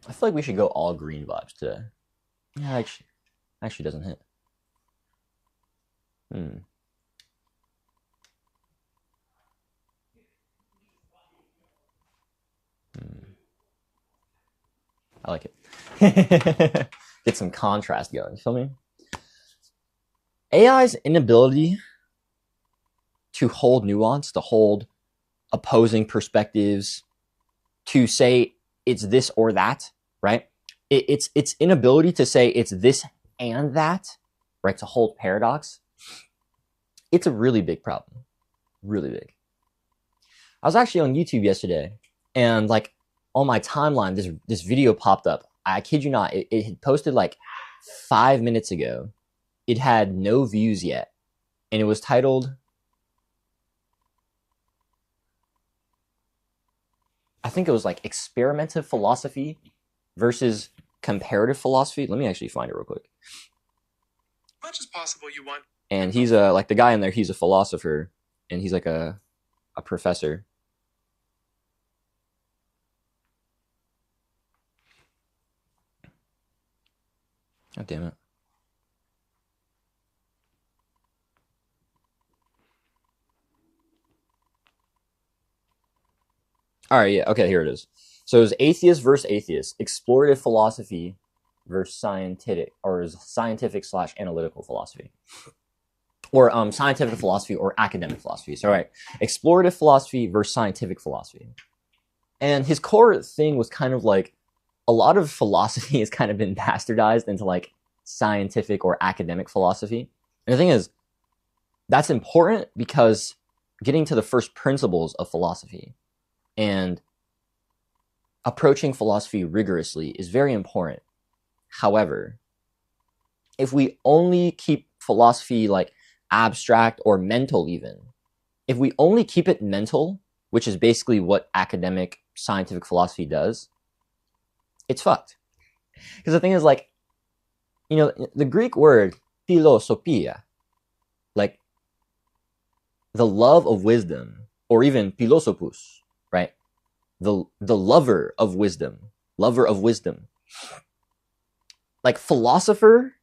I feel like we should go all green vibes today. Yeah, actually doesn't hit. I like it. Get some contrast going. You feel me? AI's inability to hold nuance, to hold opposing perspectives, to say it's this or that, right? It's inability to say it's this and that, right? To hold paradox. It's a really big problem. Really big. I was actually on YouTube yesterday, and like on my timeline, this video popped up. I kid you not, it had posted like 5 minutes ago. It had no views yet, and it was titled, I think it was like experimental philosophy versus comparative philosophy. Let me actually find it real quick. As much as possible, you want. And he's like the guy in there, he's a philosopher, and he's like a professor. God damn it. All right, yeah, okay, here it is. So it's atheist versus atheist, explorative philosophy versus scientific slash analytical philosophy, or scientific philosophy or academic philosophy. So, right, explorative philosophy versus scientific philosophy. And his core thing was kind of like a lot of philosophy has kind of been bastardized into like scientific or academic philosophy. And the thing is, that's important because getting to the first principles of philosophy and approaching philosophy rigorously is very important. However, if we only keep philosophy like abstract or mental, even if we only keep it mental, which is basically what academic scientific philosophy does, it's fucked. Because the thing is, like, you know, the Greek word philosophia, like the love of wisdom, or even philosophus, right? The lover of wisdom, lover of wisdom. Like philosopher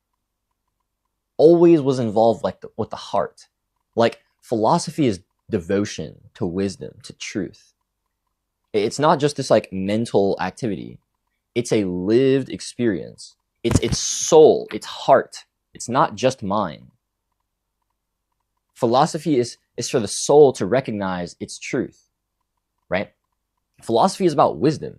always was involved like with the heart. Like philosophy is devotion to wisdom, to truth. It's not just this like mental activity. It's a lived experience. It's soul, it's heart. It's not just mind. Philosophy is for the soul to recognize its truth, right? Philosophy is about wisdom.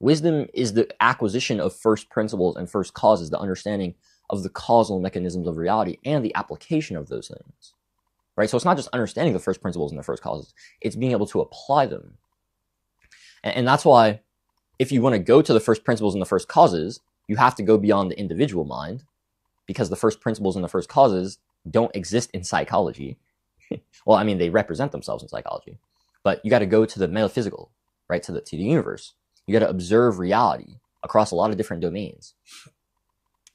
Wisdom is the acquisition of first principles and first causes, the understanding of the causal mechanisms of reality and the application of those things, right? So it's not just understanding the first principles and the first causes, it's being able to apply them. And that's why if you want to go to the first principles and the first causes, you have to go beyond the individual mind, because the first principles and the first causes don't exist in psychology. Well, I mean, they represent themselves in psychology, but you got to go to the metaphysical, right? To the universe. You got to observe reality across a lot of different domains.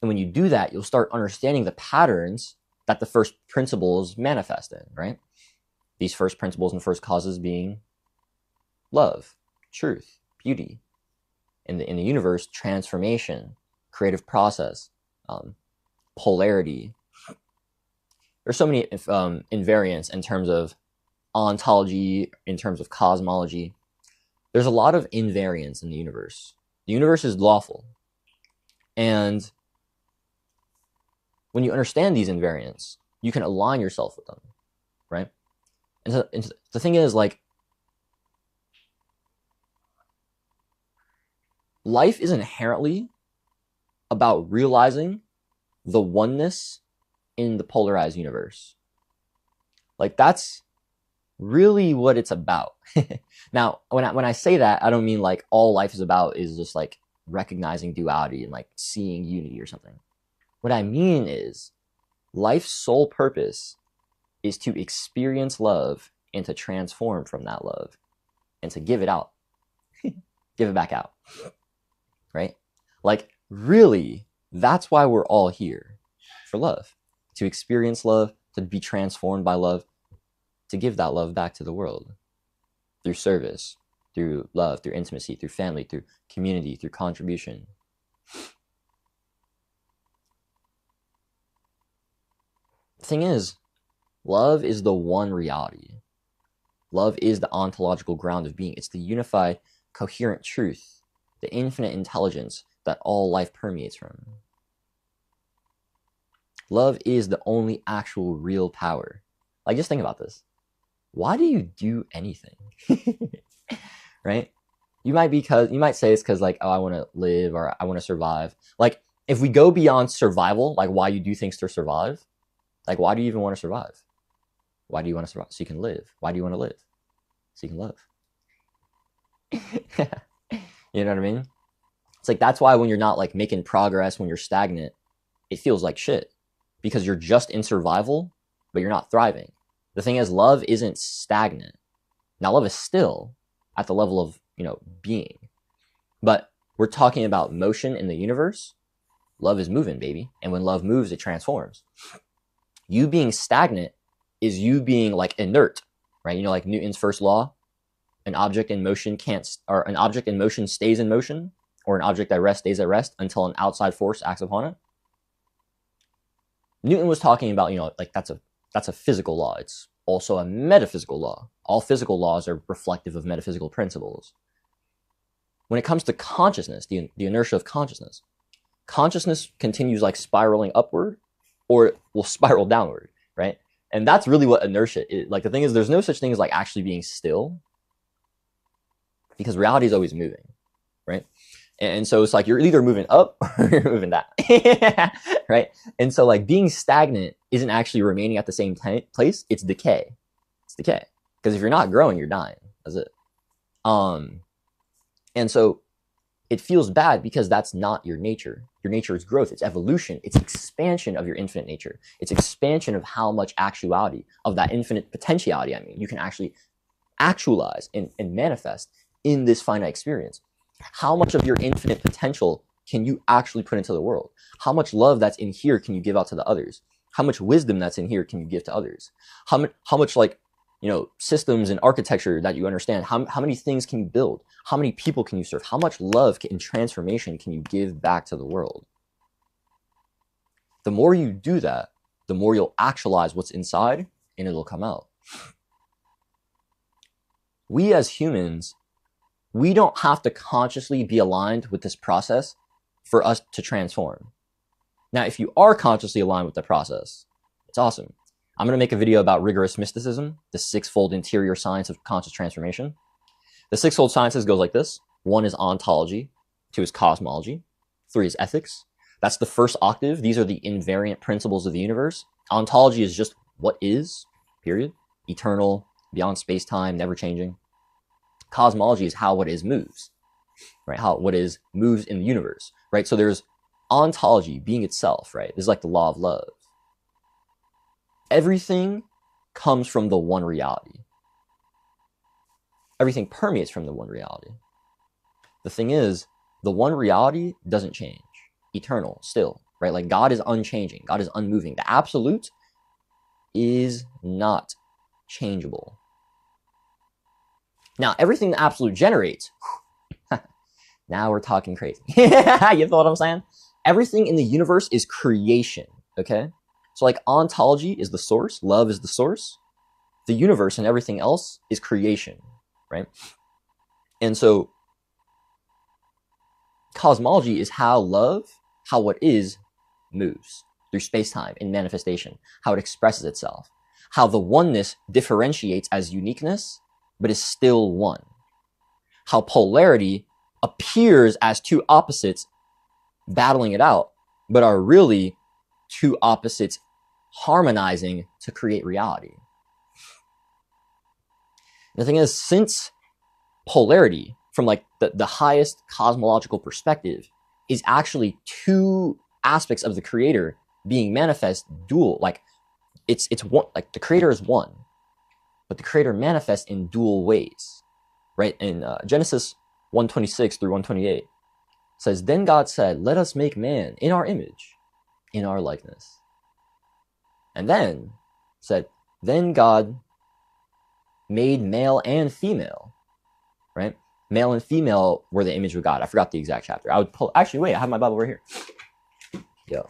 And when you do that, you'll start understanding the patterns that the first principles manifest in, right? These first principles and first causes being love, truth, beauty. In the universe, transformation, creative process, polarity. There's so many invariants in terms of ontology, in terms of cosmology. There's a lot of invariance in the universe. The universe is lawful. And when you understand these invariants, you can align yourself with them, right? And so the thing is, like, life is inherently about realizing the oneness in the polarized universe. Like, that's really what it's about. Now, when I say that, I don't mean like all life is about is just like recognizing duality and like seeing unity or something. What I mean is life's sole purpose is to experience love and to transform from that love and to give it out. Give it back out. Right? Like, really, that's why we're all here, for love. To experience love, to be transformed by love, to give that love back to the world through service, through love, through intimacy, through family, through community, through contribution. The thing is, love is the one reality. Love is the ontological ground of being. It's the unified, coherent truth, the infinite intelligence that all life permeates from. Love is the only actual real power. Like, just think about this. Why do you do anything? Right? You might say it's because, like, oh, I want to live or I want to survive. Like, if we go beyond survival, like why you do things to survive, like, why do you even want to survive? Why do you want to survive? So you can live. Why do you want to live? So you can love. You know what I mean? It's like, that's why when you're not like making progress, when you're stagnant, it feels like shit, because you're just in survival, but you're not thriving. The thing is, love isn't stagnant. Now, love is still at the level of, being, but we're talking about motion in the universe. Love is moving, baby. And when love moves, it transforms. You being stagnant is you being like inert, right? Like Newton's first law, an object in motion stays in motion, or an object at rest stays at rest until an outside force acts upon it. Newton was talking about, like that's a physical law. It's also a metaphysical law. All physical laws are reflective of metaphysical principles. When it comes to consciousness, the inertia of consciousness continues like spiraling upward, or it will spiral downward, right? And that's really what inertia is. Like, the thing is, there's no such thing as like actually being still, because reality is always moving, right? And so it's like you're either moving up or you're moving down, right? And so like being stagnant isn't actually remaining at the same place. It's decay. It's decay. Because if you're not growing, you're dying. That's it. And so it feels bad because that's not your nature. Your nature is growth. It's evolution. It's expansion of your infinite nature. It's expansion of how much actuality, of that infinite potentiality, you can actually actualize and manifest in this finite experience. How much of your infinite potential can you actually put into the world? How much love that's in here can you give out to the others? How much wisdom that's in here can you give to others? How much like, systems and architecture that you understand? How many things can you build? How many people can you serve? How much love and transformation can you give back to the world? The more you do that, the more you'll actualize what's inside, and it'll come out. We as humans, we don't have to consciously be aligned with this process for us to transform. Now, if you are consciously aligned with the process, it's awesome. I'm going to make a video about rigorous mysticism, the sixfold interior science of conscious transformation. The sixfold sciences goes like this. 1 is ontology, 2 is cosmology, 3 is ethics. That's the first octave. These are the invariant principles of the universe. Ontology is just what is, period. Eternal, beyond space-time, never changing. Cosmology is how what is moves, right? How what is moves in the universe, right? So there's ontology, being itself, right? This is like the law of love. Everything comes from the one reality. Everything permeates from the one reality. The thing is, the one reality doesn't change. Eternal, still, right? Like, God is unchanging. God is unmoving. The absolute is not changeable. Now, everything the absolute generates, now we're talking crazy. You know what I'm saying? Everything in the universe is creation, okay? So like ontology is the source, love is the source. The universe and everything else is creation, right? And so cosmology is how what is moves through space-time in manifestation, how it expresses itself, how the oneness differentiates as uniqueness, but is still one. How polarity appears as two opposites battling it out, but are really two opposites harmonizing to create reality. The thing is, since polarity, from like the highest cosmological perspective, is actually two aspects of the creator being manifest dual, like it's one, like the creator is one, but the creator manifests in dual ways, right? In Genesis 1:26 through 1:28 says, "Then God said, let us make man in our image, in our likeness." And then said, then God made male and female, right? Male and female were the image of God. I forgot the exact chapter. I would pull. Actually, wait. I have my Bible right here. Yo.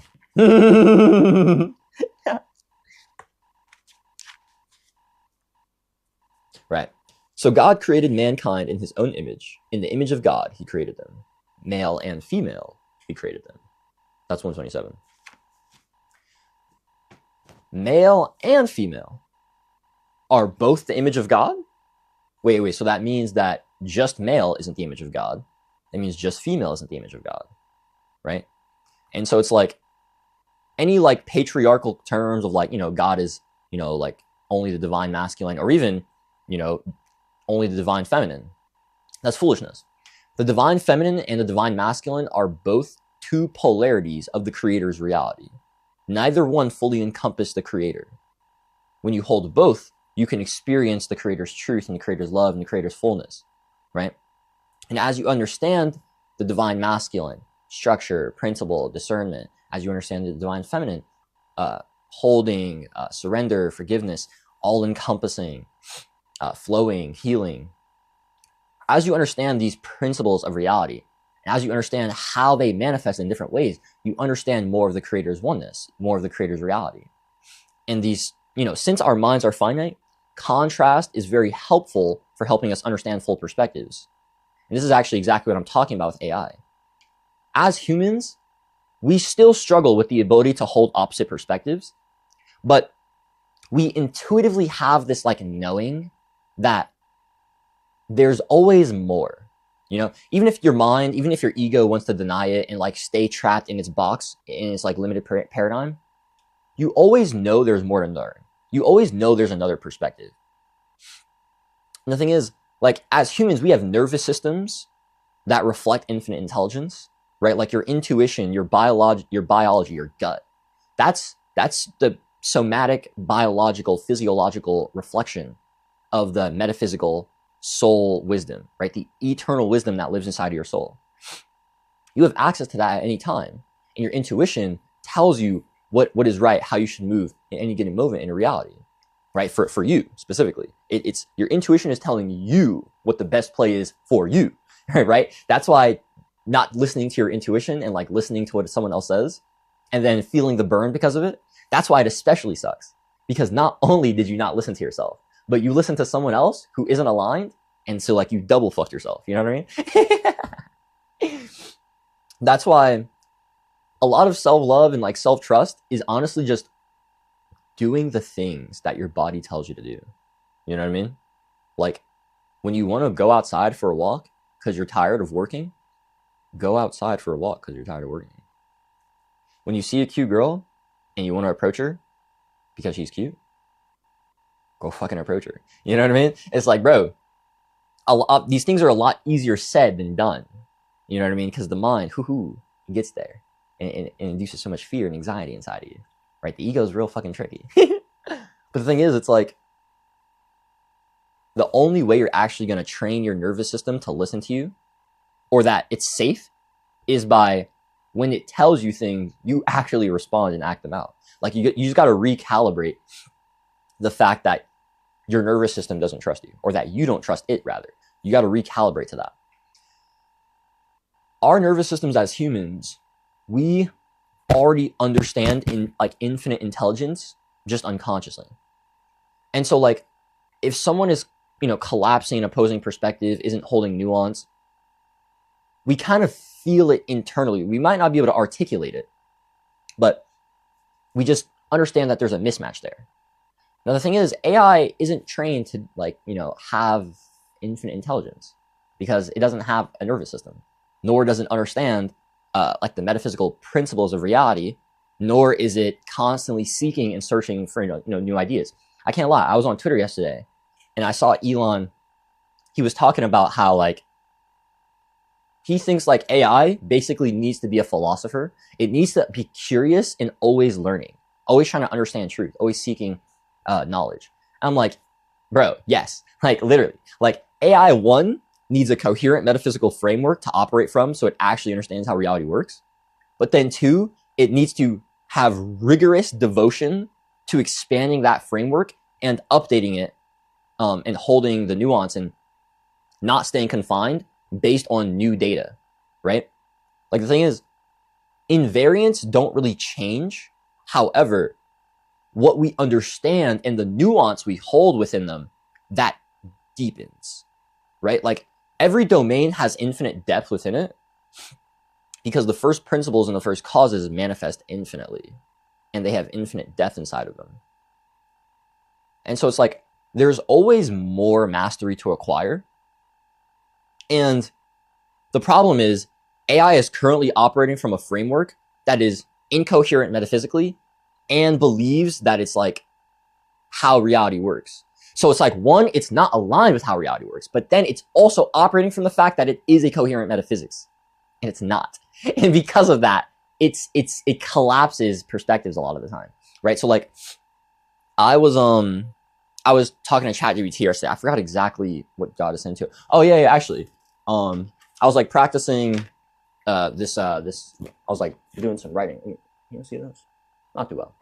Right. So God created mankind in his own image. In the image of God, he created them. Male and female, he created them. That's 127. Male and female are both the image of God? Wait. So that means that just male isn't the image of God. That means just female isn't the image of God, right? And so it's like any like patriarchal terms of like, God is, like only the divine masculine, or even, only the divine feminine. That's foolishness. The divine feminine and the divine masculine are both two polarities of the creator's reality. Neither one fully encompass the creator. When you hold both, you can experience the creator's truth and the creator's love and the creator's fullness, right? And as you understand the divine masculine, structure, principle, discernment, as you understand the divine feminine, holding, surrender, forgiveness, all-encompassing, flowing, healing. As you understand these principles of reality, and as you understand how they manifest in different ways, you understand more of the creator's oneness, more of the creator's reality. And these, since our minds are finite, contrast is very helpful for helping us understand full perspectives. And this is actually exactly what I'm talking about with AI. As humans, we still struggle with the ability to hold opposite perspectives, but we intuitively have this like knowing that there's always more. Even if your mind, even if your ego wants to deny it and like stay trapped in its box, in its like limited paradigm, you always know there's more to learn. You always know there's another perspective. And the thing is, like as humans, we have nervous systems that reflect infinite intelligence, right? Like your intuition, your biology, your gut. That's the somatic, biological, physiological reflection of the metaphysical soul wisdom, right? The eternal wisdom that lives inside of your soul. You have access to that at any time. And your intuition tells you what is right, how you should move in any given moment in reality, right? For you specifically. It's your intuition is telling you what the best play is for you, right? That's why not listening to your intuition and like listening to what someone else says and then feeling the burn because of it, that's why it especially sucks. Because not only did you not listen to yourself, but you listen to someone else who isn't aligned, and so like you double fucked yourself. You know what I mean? That's why a lot of self-love and like self-trust is honestly just doing the things that your body tells you to do. You know what I mean? Like when you want to go outside for a walk because you're tired of working, go outside for a walk because you're tired of working. When you see a cute girl and you want to approach her because she's cute, go fucking approach her. You know what I mean? It's like, bro, these things are a lot easier said than done. You know what I mean? Because the mind, gets there and induces so much fear and anxiety inside of you, right? The ego is real fucking tricky. But the thing is, it's like the only way you're actually going to train your nervous system to listen to you or that it's safe is by when it tells you things, you actually respond and act them out. Like you just got to recalibrate the fact that your nervous system doesn't trust you, or that you don't trust it, rather. You got to recalibrate to that. Our nervous systems as humans, we already understand in like infinite intelligence just unconsciously. And so like if someone is, collapsing an opposing perspective, isn't holding nuance, we kind of feel it internally. We might not be able to articulate it, but we just understand that there's a mismatch there. Now, the thing is, AI isn't trained to have infinite intelligence because it doesn't have a nervous system, nor does it understand like the metaphysical principles of reality, nor is it constantly seeking and searching for new ideas. I can't lie. I was on Twitter yesterday and I saw Elon. He was talking about how like he thinks like AI basically needs to be a philosopher. It needs to be curious and always learning, always trying to understand truth, always seeking knowledge. I'm like, bro, yes, like literally, like AI 1 needs a coherent metaphysical framework to operate from so it actually understands how reality works. But then 2, it needs to have rigorous devotion to expanding that framework and updating it and holding the nuance and not staying confined based on new data, right? Like the thing is, invariants don't really change. However, what we understand and the nuance we hold within them, that deepens, right? Like every domain has infinite depth within it because the first principles and the first causes manifest infinitely and they have infinite depth inside of them. And so it's like there's always more mastery to acquire. And the problem is AI is currently operating from a framework that is incoherent metaphysically and believes that it's like how reality works. So it's like, one, it's not aligned with how reality works, but then it's also operating from the fact that it is a coherent metaphysics, and it's not. And because of that, it collapses perspectives a lot of the time, right? So like, I was talking to ChatGPT yesterday. I forgot exactly what God is saying to. Oh yeah, actually, I was like practicing this. I was like doing some writing. You see this? Not too well.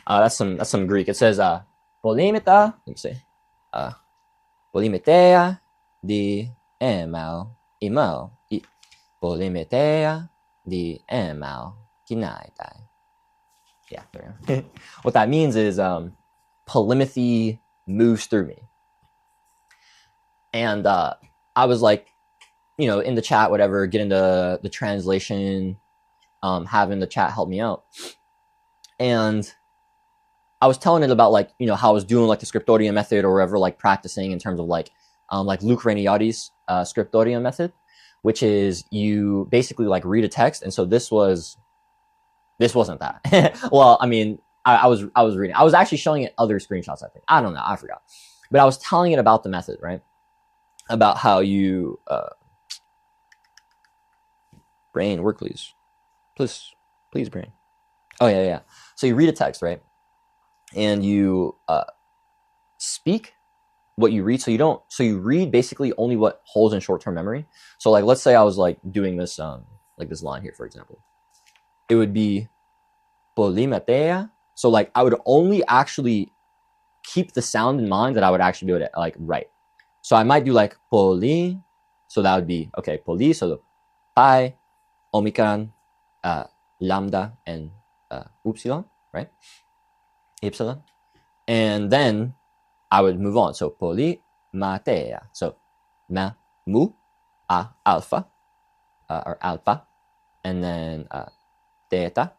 That's some Greek. It says polimeta. Let me see. Polimetea di emal imal. Polimetea di emal kinaitai. Yeah, there we go. What that means is polymathy moves through me. And I was like, you know, in the chat, whatever, getting the translation, having the chat help me out. And I was telling it about like, you know, how I was doing like the Scriptōrium method or whatever, like practicing in terms of like Luke Raniati's Scriptōrium method, which is you basically like read a text. And so this wasn't that. Well, I mean, I was reading. I was actually showing it other screenshots, I think. I don't know. I forgot. But I was telling it about the method, right? About how you... brain, work, please. Please, brain. Oh, yeah. So you read a text, right? And you speak what you read. So you read basically only what holds in short-term memory. So like, let's say I was like doing this, like this line here, for example. It would be polymathea. So like I would only actually keep the sound in mind that I would actually be able to like write. So I might do like poly. So that would be, okay, poly. So pi, omicron, lambda, and upsilon, right? Epsilon. And then I would move on. So polymathea. So mu, alpha, or alpha, and then theta,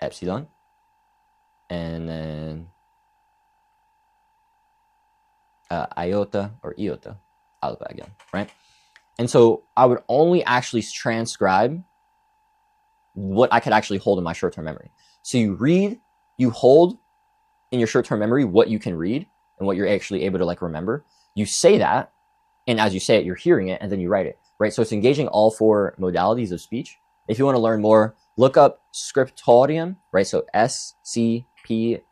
epsilon, and then iota or iota, alpha again, right? And so I would only actually transcribe what I could actually hold in my short-term memory. So you read, you hold in your short-term memory what you can read and what you're actually able to like remember. You say that, and as you say it, you're hearing it, and then you write it, right? So it's engaging all four modalities of speech. If you want to learn more, look up Scriptōrium, right? So SCPIRTORIUM,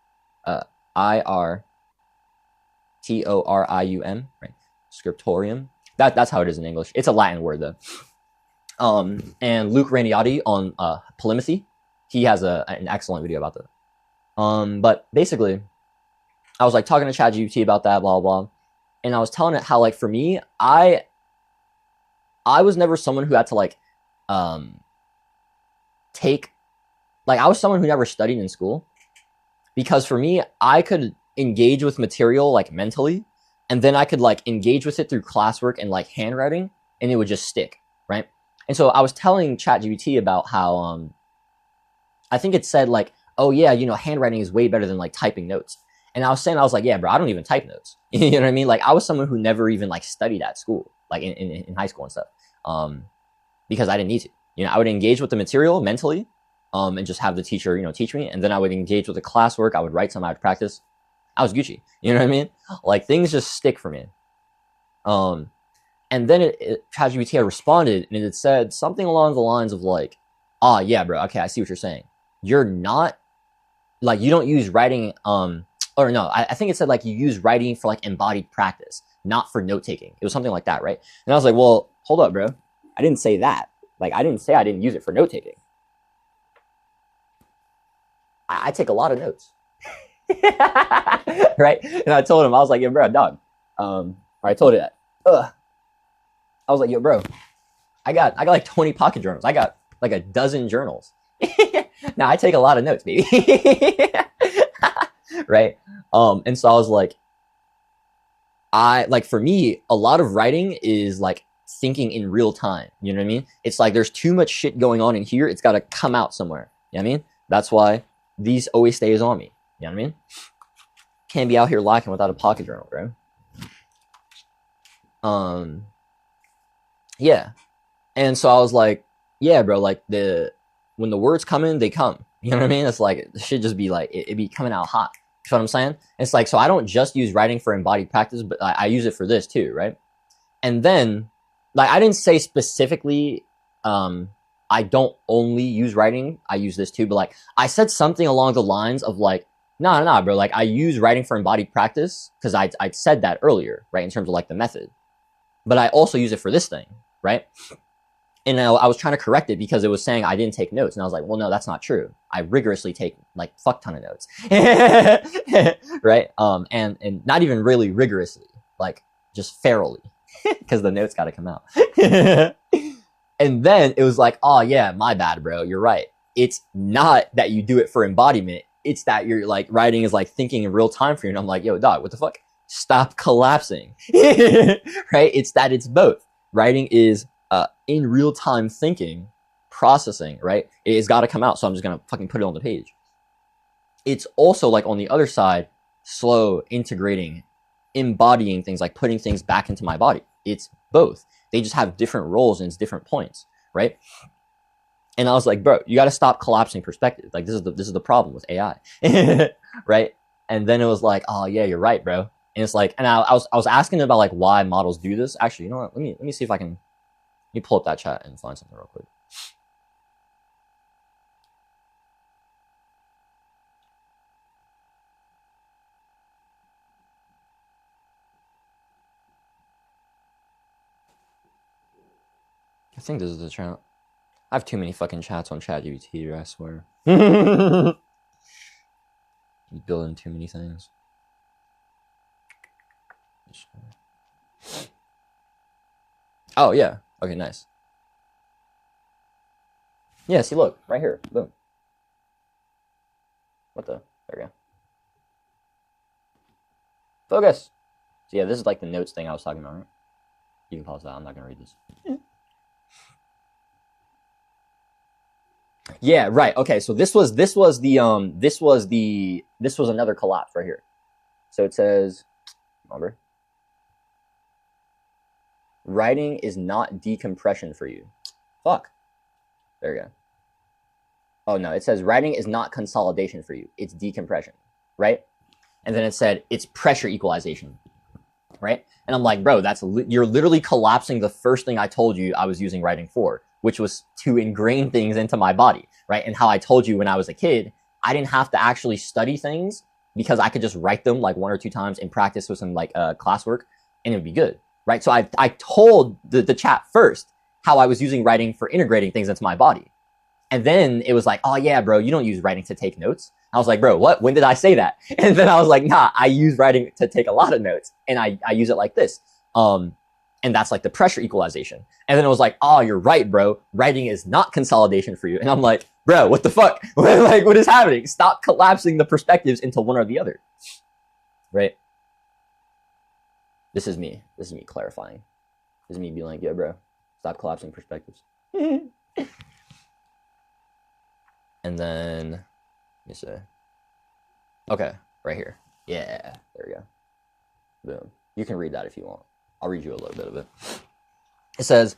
right? Scriptōrium. That's how it is in English. It's a Latin word though. And Luke Raniati on polymathy, he has an excellent video about that. But basically, I was like talking to ChatGPT about that, blah, blah, blah. And I was telling it how like for me, I was never someone who had to like I was someone who never studied in school, because for me, I could engage with material like mentally, and then I could like engage with it through classwork and like handwriting, and it would just stick, right? And so I was telling ChatGPT about how I think it said like, oh yeah, you know, handwriting is way better than like typing notes. And I was like, yeah, bro, I don't even type notes. You know what I mean? Like I was someone who never even like studied at school, like in high school and stuff, because I didn't need to. You know, I would engage with the material mentally, and just have the teacher, you know, teach me, and then I would engage with the classwork. I would write some, I would practice. I was Gucci. You know what I mean? Like things just stick for me. And then ChatGPT had responded, and it said something along the lines of like, "Ah, yeah, bro. Okay, I see what you're saying. You're not like, you don't use writing. Or no, I think it said like you use writing for like embodied practice, not for note taking. It was something like that, right?" And I was like, "Well, hold up, bro. I didn't say that. Like, I didn't say I didn't use it for note taking. I take a lot of notes." Right? And I told him, I was like, "Yeah, bro, dog." Or I told it, I was like, yo, bro, I got like 20 pocket journals. I got like a dozen journals. Now I take a lot of notes, baby. Right? And so I was like, for me, a lot of writing is like thinking in real time. You know what I mean? It's like there's too much shit going on in here. It's got to come out somewhere. You know what I mean? That's why these always stays on me. You know what I mean? Can't be out here lacking without a pocket journal, bro. Yeah. And so I was like, yeah, bro, like when the words come in, they come. You know what I mean? It's like, it should just be like, it be coming out hot. You know what I'm saying? It's like, so I don't just use writing for embodied practice, but I use it for this too, right? And then, like, I didn't say specifically, I don't only use writing, I use this too, but like, I said something along the lines of like, nah, bro, like, I use writing for embodied practice, because I said that earlier, right, in terms of like the method. But I also use it for this thing, right? And I was trying to correct it because it was saying I didn't take notes. And I was like, well, no, that's not true. I rigorously take like fuck ton of notes. Right? And not even really rigorously, like just fairly, because the notes got to come out. And then it was like, oh yeah, my bad, bro. You're right. It's not that you do it for embodiment. It's that you're like writing is like thinking in real time for you. And I'm like, yo, dog, what the fuck? Stop collapsing. Right? It's that it's both. Writing is in real time thinking, processing, right? It's got to come out. So I'm just going to fucking put it on the page. It's also like on the other side, slow, integrating, embodying things, like putting things back into my body. It's both. They just have different roles and it's different points, right? And I was like, bro, you got to stop collapsing perspective. Like this is the problem with AI, right? And then it was like, oh yeah, you're right, bro. And it's like, and I was asking about like why models do this. Actually, you know what? Let me see if I can. Let me pull up that chat and find something real quick. I think this is the chat. I have too many fucking chats on ChatGPT, I swear. You building too many things. Oh yeah. Okay, nice. Yeah, see, look, right here. Boom. What the? There we go. Focus. So yeah, this is like the notes thing I was talking about, right? You can pause that. I'm not gonna read this. Yeah, right. Okay, so this was another collapse right here. So it says, remember, writing is not decompression for you. Fuck. There we go. Oh no, it says writing is not consolidation for you. It's decompression, right? And then it said it's pressure equalization, right? And I'm like, bro, you're literally collapsing the first thing I told you I was using writing for, which was to ingrain things into my body, right? And how I told you when I was a kid, I didn't have to actually study things because I could just write them like 1 or 2 times and practice with some like classwork and it would be good, right? So I told the chat first how I was using writing for integrating things into my body. And then it was like, oh yeah, bro, you don't use writing to take notes. I was like, bro, what? When did I say that? And then I was like, nah, I use writing to take a lot of notes and I use it like this. And that's like the pressure equalization. And then it was like, oh, you're right, bro. Writing is not consolidation for you. And I'm like, bro, what the fuck? Like, what is happening? Stop collapsing the perspectives into one or the other. Right? This is me. This is me clarifying. This is me being like, yeah, bro, stop collapsing perspectives. And then, let me see. Okay, right here. Yeah, there we go. Boom. You can read that if you want. I'll read you a little bit of it. It says,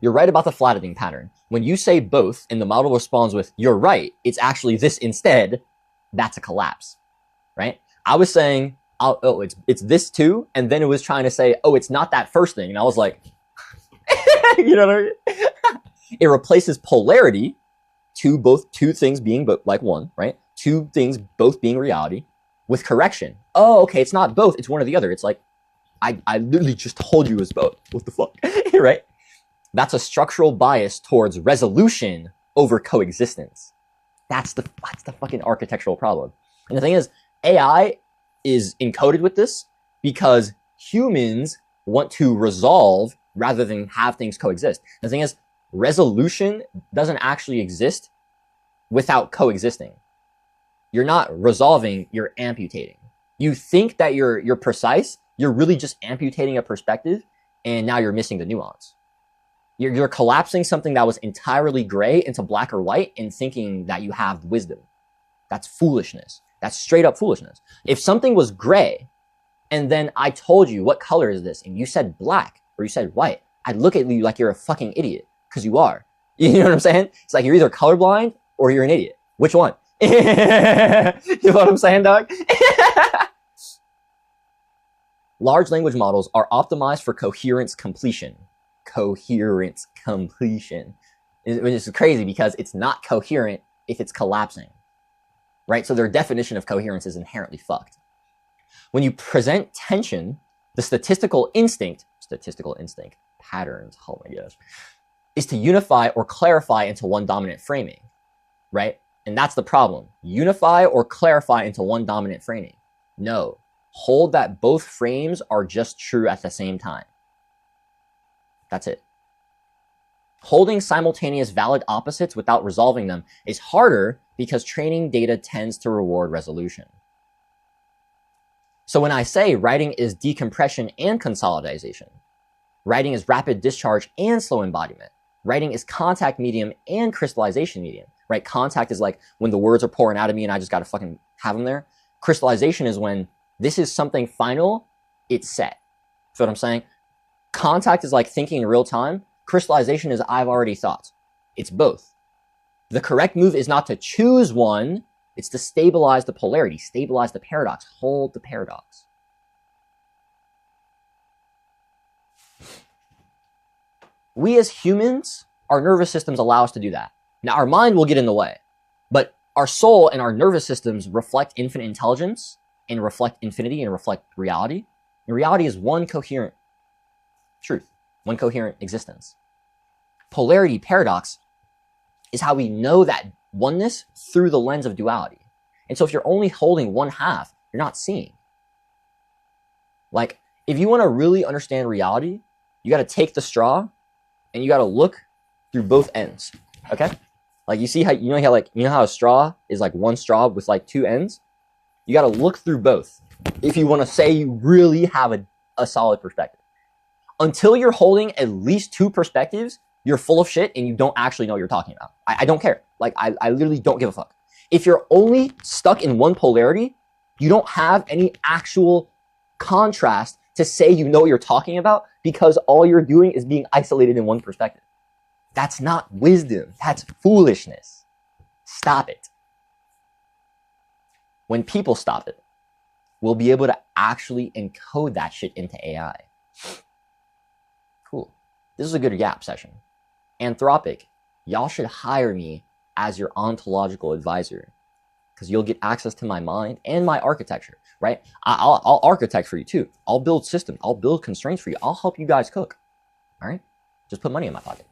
you're right about the flattening pattern. When you say both and the model responds with, you're right, it's actually this instead, that's a collapse, right? I was saying, oh, it's this too, and then it was trying to say, oh, it's not that first thing. And I was like, you know what I mean? It replaces polarity, two things being like one, right? Two things both being reality with correction. Oh, okay, it's not both, it's one or the other. It's like, I literally just told you it was both. What the fuck, right? That's a structural bias towards resolution over coexistence. That's the fucking architectural problem. And the thing is, AI is encoded with this because humans want to resolve rather than have things coexist. The thing is, resolution doesn't actually exist without coexisting. You're not resolving, you're amputating. You think that you're precise, you're really just amputating a perspective, and now you're missing the nuance. You're collapsing something that was entirely gray into black or white and thinking that you have wisdom. That's foolishness. That's straight up foolishness. If something was gray, and then I told you, what color is this? And you said black, or you said white, I'd look at you like you're a fucking idiot, because you are. You know what I'm saying? It's like you're either colorblind or you're an idiot. Which one? You know what I'm saying, dog? Large language models are optimized for coherence completion. Coherence completion. Which is crazy because it's not coherent if it's collapsing. Right? So their definition of coherence is inherently fucked. When you present tension, the statistical instinct, patterns, oh my gosh, is to unify or clarify into one dominant framing, right? And that's the problem. Unify or clarify into one dominant framing. No, hold that both frames are just true at the same time. That's it. Holding simultaneous valid opposites without resolving them is harder because training data tends to reward resolution. So when I say writing is decompression and consolidation, writing is rapid discharge and slow embodiment, writing is contact medium and crystallization medium, right? Contact is like when the words are pouring out of me and I just got to fucking have them there. Crystallization is when this is something final, it's set. See what I'm saying? Contact is like thinking in real time. Crystallization is I've already thought. It's both. The correct move is not to choose one, it's to stabilize the polarity, stabilize the paradox, hold the paradox. We as humans, our nervous systems allow us to do that. Now our mind will get in the way, but our soul and our nervous systems reflect infinite intelligence and reflect infinity and reflect reality. And reality is one coherent truth, one coherent existence. Polarity, paradox, is how we know that oneness through the lens of duality. And so if you're only holding one half, you're not seeing. Like, if you want to really understand reality, you got to take the straw and you got to look through both ends. Okay? Like, you see how, you know how a straw is like one straw with like two ends? You got to look through both if you want to say you really have a solid perspective. Until you're holding at least two perspectives, you're full of shit and you don't actually know what you're talking about. I don't care. Like, I literally don't give a fuck. If you're only stuck in one polarity, you don't have any actual contrast to say you know what you're talking about because all you're doing is being isolated in one perspective. That's not wisdom. That's foolishness. Stop it. When people stop it, we'll be able to actually encode that shit into AI. Cool. This is a good Yap session. Anthropic, y'all should hire me as your ontological advisor because you'll get access to my mind and my architecture, right? I'll architect for you too. I'll build systems. I'll build constraints for you. I'll help you guys cook. All right? Just put money in my pocket.